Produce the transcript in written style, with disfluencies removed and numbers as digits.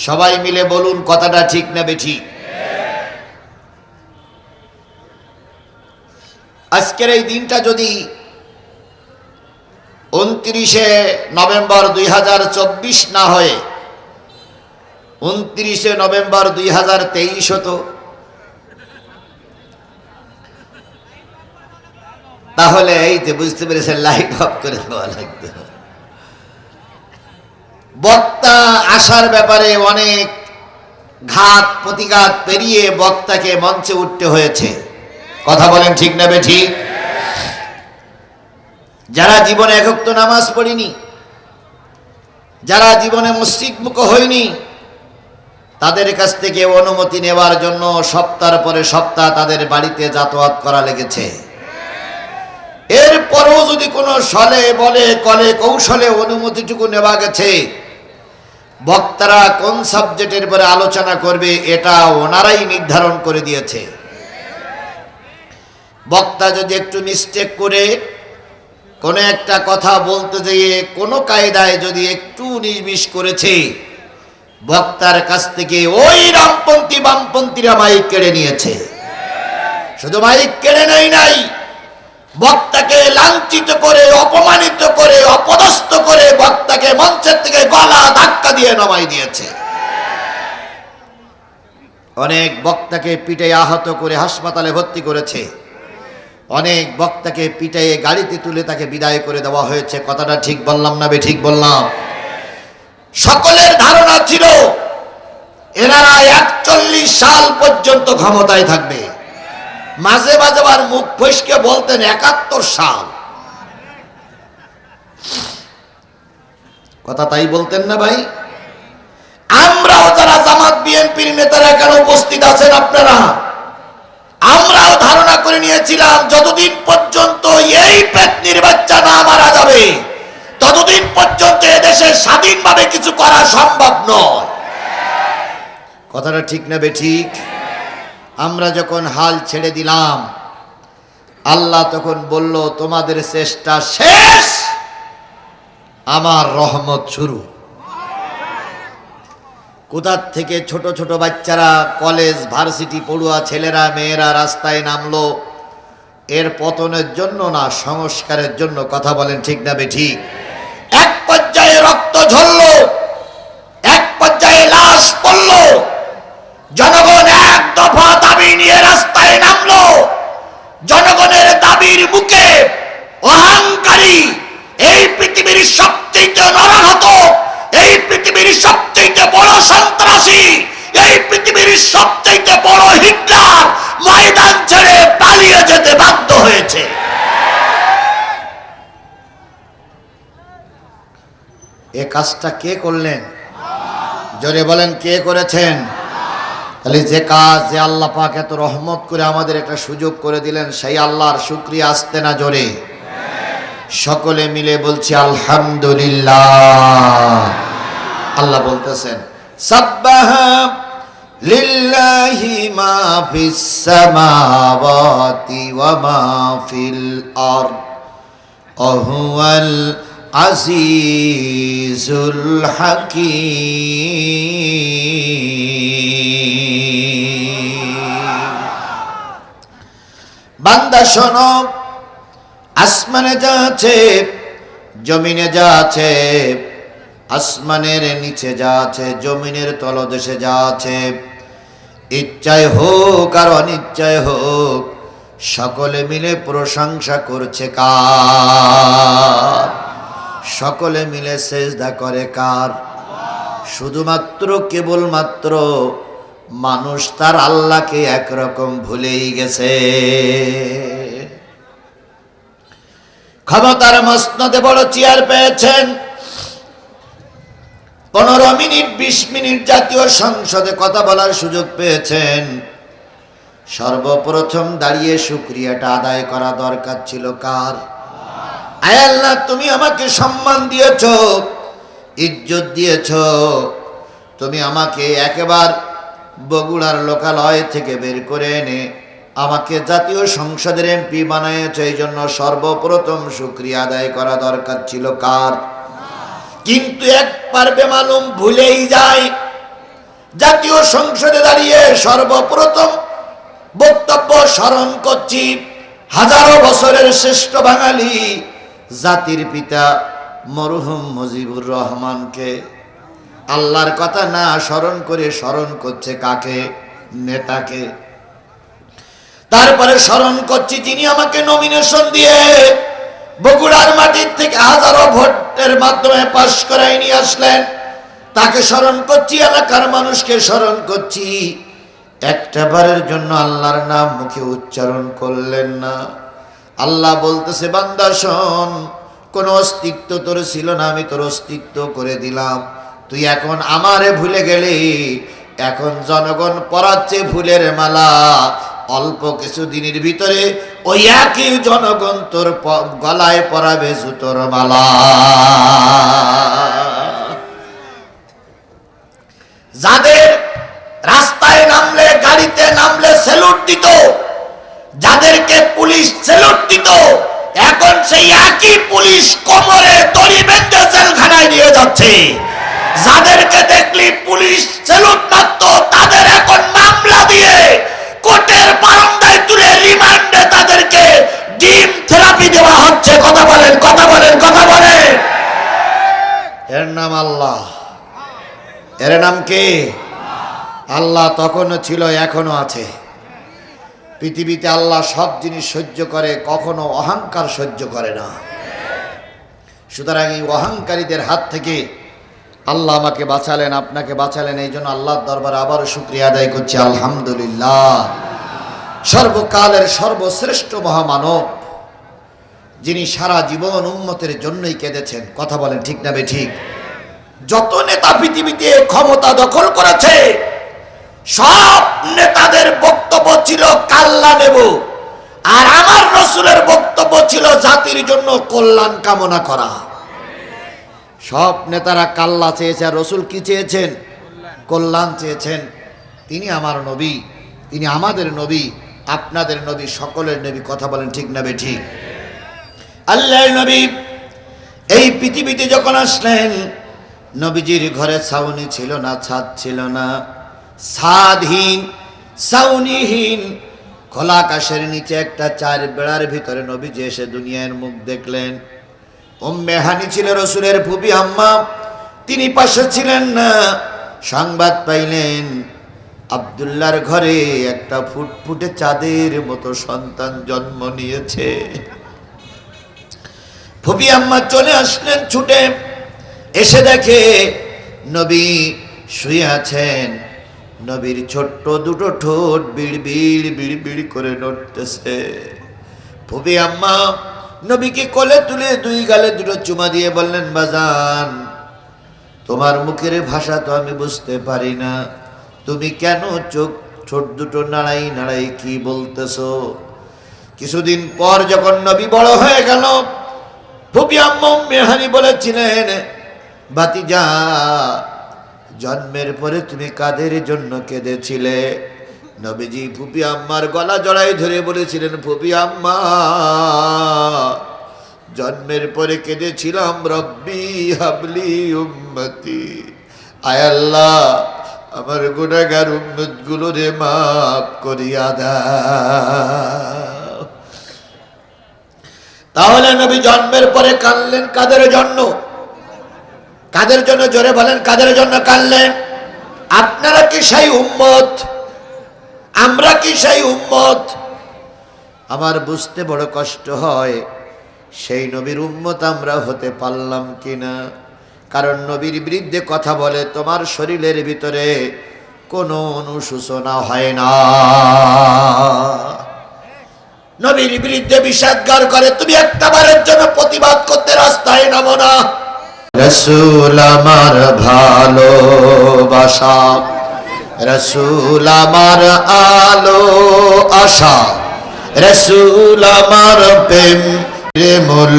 সবাই মিলে বলুন কথাটা ঠিক না বেঠিক? আজকের এই দিনটা যদি 29শে নভেম্বর 2024 না হয়ে 29শে নভেম্বর 2023 হতো, তাহলে এই যে বুঝতে পেরেছেন, লাইট অফ করে দেওয়া লাগতো। বক্তা আসার ব্যাপারে অনেক ঘাত প্রতিঘাত পেরিয়ে বক্তাকে মঞ্চে উঠতে হয়েছে। কথা বলেন ঠিক না বেঠিক? যারা জীবনে এক ওয়াক্ত নামাজ পড়িনি, যারা জীবনে মসজিদ মুখ হয়নি, তাদের কাছ থেকে অনুমতি নেওয়ার জন্য সপ্তাহের পরে সপ্তাহ তাদের বাড়িতে যাতায়াত করা লেগেছে। এরপরও যদি কোনো ছলে বলে কলে কৌশলে অনুমতিটুকু নেওয়া গেছে, বক্তারা কোন সাবজেক্টের উপরে আলোচনা করবে এটা ওনারাই নির্ধারণ করে দিয়েছে। বক্তা যদি একটু মিস্টেক করে কোনো একটা কথা বলতে যেয়ে কোনো কায়দায় যদি একটু নির্বিষ করেছে, বক্তার কাছ থেকে ওই রামপন্থী বামপন্থীরা মাইক কেড়ে নিয়েছে। শুধু মাইক কেড়ে নেই নাই, বক্তাকে লাঞ্ছিত করে, অপমানিত করে, অপদস্থ করে বক্তাকে মঞ্চের থেকে গলা ধাক্কা দিয়ে নামাই দিয়েছে। অনেক বক্তাকে পিটাই আহত করে হাসপাতালে ভর্তি করেছে, অনেক বক্তাকে পিটাইয়ে গাড়িতে তুলে তাকে বিদায় করে দেওয়া হয়েছে। কথাটা ঠিক বললাম না বেঠিক বললাম? সকলের ধারণা ছিল এনারা 41 সাল পর্যন্ত ক্ষমতায় থাকবে। মাঝে মাঝে আবার মুখ ফসকে বলতেন 71 সাল। কথা তাই বলতেন না ভাই? আমরাও যারা জামাত বিএনপির নেতারা এখানে উপস্থিত আছেন আপনারা, আমরাও ধারণা করে নিয়েছিলাম যতদিন পর্যন্ত এই পেতনির বাচ্চা না মারা যাবে ততদিন পর্যন্ত এদেশে স্বাধীনভাবে কিছু করা সম্ভব নয়। কথাটা ঠিক না বেঠিক? আমরা যখন হাল ছেড়ে দিলাম, আল্লাহ তখন বলল তোমাদের চেষ্টা শেষ, আমার রহমত শুরু। কোথার থেকে ছোট ছোট বাচ্চারা, কলেজ ভার্সিটি পড়ুয়া ছেলেরা মেয়েরা রাস্তায় নামলো, এর পতনের জন্য না, সংস্কারের জন্য। কথা বলেন ঠিক না বেঠিক? এক পর্যায়ে রক্ত ঝরল, এক পর্যায়ে লাশ পড়ল, জনগণ এক দফা দাবি নিয়ে রাস্তায় নামলো। জনগণের দাবির মুখে অহংকারী, এই পৃথিবীর সবচেয়ে নরহত, এই পৃথিবীর সবচেয়ে বড় সন্ত্রাসী, এই পৃথিবীর সবচেয়ে বড় হিটলার ময়দান ছেড়ে পালিয়ে যেতে বাধ্য হয়েছে। এ কাজটা কে করলেন? জোরে বলেন, কে করেছেন? তাহলে যে কাজ, যে আল্লাহ পাক এত রহমত করে আমাদের একটা সুযোগ করে দিলেন, সেই আল্লাহর শুকরিয়া আসতে না জোরে? সকলে মিলে বলছি আলহামদুলিল্লাহ। আল্লাহ বলতেছেন সাব্বাহা লিল্লাহি মা ফিস সামাওয়াতি ওয়া মা ফিল আরদ ওয়া হুয়াল আজিজুল হাকীম। বান্দা শোনো, আসমানে যা আছে, জমিনে যা আছে, আসমানের নিচে যা আছে, জমিনের তলদেশে যা আছে, ইচ্ছায় হোক আর অনিচ্ছায় হোক, সকলে মিলে প্রশংসা করছে কার? সকলে মিলে সেজদা করে কার? শুধুমাত্র কেবলমাত্র মানুষ তার আল্লাহকে একরকম ভুলেই গেছে। ক্ষমতার মসনদে বড় চেয়ার পেয়েছেন, 15 মিনিট 20 মিনিট জাতীয় সংসদে কথা বলার সুযোগ পেয়েছেন। সর্বপ্রথম দাঁড়িয়ে শুকরিয়াটা আদায় করা দরকার ছিল কার? আয় আল্লাহ, তুমি আমাকে সম্মান দিয়েছ, ইজ্জত দিয়েছ, তুমি আমাকে একেবারে বগুড়ার লোকালয় থেকে বের করে এনে আমাকে জাতীয় সংসদের এমপি বানিয়েছ। এই জন্য সর্বপ্রথম শুকরিয়া আদায় করা দরকার ছিল কার? কিন্তু একবার বেমালুম ভুলেই যায়, জাতীয় সংসদে দাঁড়িয়ে সর্বপ্রথম বক্তব্য স্মরণ করছি হাজারো বছরের শ্রেষ্ঠ বাঙালি জাতির পিতা মরহুম মুজিবুর রহমানকে। আল্লাহর কথা না স্মরণ করে স্মরণ করছে কাকে? নেতাকে। তারপরে স্মরণ করছি যিনি আমাকে নমিনেশন দিয়ে বগুড়ার মাটির থেকে হাজারো ভোটের মাধ্যমে পাশ করাই নিয়ে আসলেন, তাকে স্মরণ করছি, এলাকার মানুষকে স্মরণ করছি। একটা বারের জন্য আল্লাহর নাম মুখে উচ্চারণ করলেন না। আল্লাহ বলতেছে, বান্দা শোন, কোন অস্তিত্ব তোর ছিল না, আমি তোর অস্তিত্ব করে দিলাম। তুই এখন আমারে ভুলে গেলি, এখন জনগণ পরাচ্ছে ফুলের মালা। অল্প কিছু দিনের ভিতরে ওই একই জনগণ তোর গলায় পরাবে জুতোর মালা। যাদের রাস্তায় নামলে, গাড়িতে নামলে স্যালুট দিত, যাদেরকে পুলিশ স্যালুট দিত, এখন সেই একই পুলিশ কোমরে দড়ি বেঁধে জেলখানায় নিয়ে যাচ্ছে। যাদেরকে দেখলি পুলিশ স্যালুট মারত, তাদের এখন মামলা দিয়ে কোর্টের বারান্দায় তুলে রিমান্ডে তাদেরকে ডিম থেরাপি দেওয়া হচ্ছে। কথা বলেন, কথা বলেন, কথা বলেন। এর নাম আল্লাহ। এর নাম কে? আল্লাহ। তখনও ছিল, এখনো আছে। পৃথিবীতে আল্লাহ সব জিনিস সহ্য করে, কখনো অহংকার সহ্য করে না। সুতরাং এই অহংকারীদের হাত থেকে আল্লাহ আমাকে বাঁচালেন, আপনাকে বাঁচালেন। এই জন্য আল্লাহর দরবারে আবারও শুকরিয়া আদায় করছি, আলহামদুলিল্লাহ। সর্বকালের সর্বশ্রেষ্ঠ মহামানব, যিনি সারা জীবন উম্মতের জন্যই কেঁদেছেন। কথা বলেন ঠিক না বেঠিক? যত নেতা পৃথিবীতে ক্ষমতা দখল করেছে, সব নেতাদের বক্তব্য ছিল কাল্লা নেব, আর আমার রাসূলের বক্তব্য ছিল জাতির জন্য কল্যাণ কামনা করা। সব নেতারা কাল্লা চেয়েছে, আর রাসূল কি চেয়েছেন? কল্যাণ চেয়েছেন। তিনি আমার নবী, তিনি আমাদের নবী, আপনাদের নবী, সকলের নবী। কথা বলেন ঠিক না বেঠিক? আল্লাহর নবী এই পৃথিবীতে যখন আসলেন, নবীজির ঘরে ছাউনি ছিল না, ছাদ ছিল না, ছাদহীন, ছাউনিহীন, খোলা আকাশের নিচে একটা চার বেড়ার ভিতরে নবীজি এসে দুনিয়ার মুখ দেখলেন। উম্মে হানি ছিল রাসূলের ফুফি আম্মা, তিনি পাশে ছিলেন না। সংবাদ পাইলেন আব্দুল্লাহর ঘরে একটা ফুটফুটে চাঁদের মতো সন্তান জন্ম নিয়েছে। ফুফি আম্মা চলে আসলেন ছুটে, এসে দেখে নবী শুয়ে আছেন। নবীর ছোট্ট দুটো ঠোঁট বিড়বিড় বিড়বিড় করে নড়তেছে। ফুফি আম্মা নবীকে কোলে তুলে দুই গালে দুটো চুমা দিয়ে বললেন, বাজান, তোমার মুখের ভাষা তো আমি বুঝতে পারি না, তুমি কেন ঠোঁট দুটো নাড়াই নাড়াই কি বলতেছো? কিছুদিন পর যখন নবী বড় হয়ে গেল, ফুফি আম্মা উম্মে হানি বলেছিলেন, ভাতিজা, জন্মের পরে তুমি কাদের জন্য কেঁদেছিলে? নবীজি ফুফি আম্মার গলা জড়াই ধরে বলেছিলেন, ফুফি আম্মা, জন্মের পরে কেঁদেছিলাম রব্বি হাবলি উম্মতি, আয় আল্লাহ, আমার গুনাহগার উম্মত গুলোরে মাফ করিয়া দাও। তাহলে নবী জন্মের পরে কাঁদলেন কাদের জন্য? কাদের জন্য? জোরে বলেন, কাদের জন্য কাঁদলেন? আপনারা কি সেই উম্মত? আমরা কি সেই উম্মত? আমার বুঝতে বড় কষ্ট হয়, সেই নবীর উম্মত আমরা হতে পারলাম কিনা। কারণ নবীর বিরুদ্ধে কথা বলে তোমার শরীরের ভিতরে কোনো অনুশোচনা হয় না। নবীর বিরুদ্ধে বিষাদগার করে, তুমি একটা বারের জন্য প্রতিবাদ করতে রাস্তায় নামো না। রাসূল আমার ভালোবাসা, রাসূল আমার আলো আশা, রাসূল আমার প্রেম, প্রেমুল